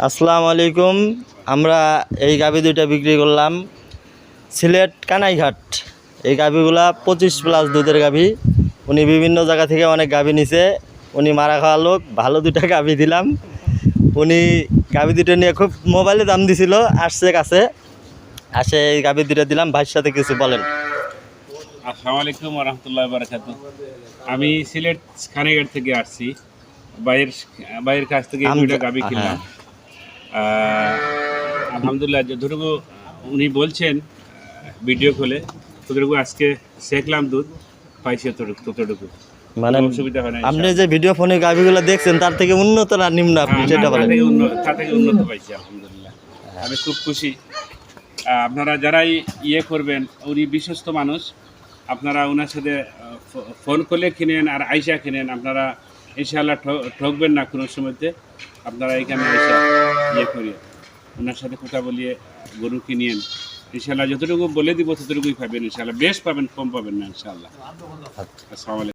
আসসালামু আলাইকুম। আমরা এই গাভী দুইটা বিক্রি করলাম সিলেট কানাইঘাট। এই গাভীগুলা 25+ দুধের গাভী। উনি বিভিন্ন জায়গা থেকে অনেক গাভী নিছে। উনি মারা খাওয়া লোক, ভালো দুইটা গাভী দিলাম। উনি গাভী দুটো নিয়ে খুব মোবাইলে দাম দিছিল, আসছে কাছে আসে এই গাভী দুটো দিলাম। ভাইয়ের সাথে কিছু বলেন। আসসালামু আলাইকুম রহমতুল্লাহ বারাকাতু। আমি সিলেট খানেঘাট থেকে আসছি। বাইরের কাছ থেকে এই দুইটা গাভী কিনলাম। আলহামদুলিল্লাহ, যতটুকু উনি বলছেন ভিডিও কলে ততটুকু আজকে শেখলাম, দুধ পাইছি ততটুকু, মানে অসুবিধা হয় না। আপনি যে ভিডিও ফোনে গাভীগুলো দেখছেন তার থেকে উন্নত না নিম্ন, আপনি সেটা বলেন। তার থেকে উন্নত পাইছি আলহামদুলিল্লাহ। আমি খুব খুশি। আপনারা যারাই করবেন, উনি বিশ্বস্ত মানুষ। আপনারা ওনার সাথে ফোন করলে কিনেন আর আইসা কিনেন, আপনারা ইনশাআল্লাহ ঠকবেন না কোনো সময়তে। আপনারা এখানে আইসা করিয়ে ওনার সাথে কথা বলিয়ে গরু কিনিয়েন। ইনশাআল্লাহ যতটুকু বলে দিব ততটুকুই পাবেন, ইনশাআল্লাহ বেশ পাবেন, কম পাবেন না ইনশাআল্লাহ। আসসালামু আলাইকুম।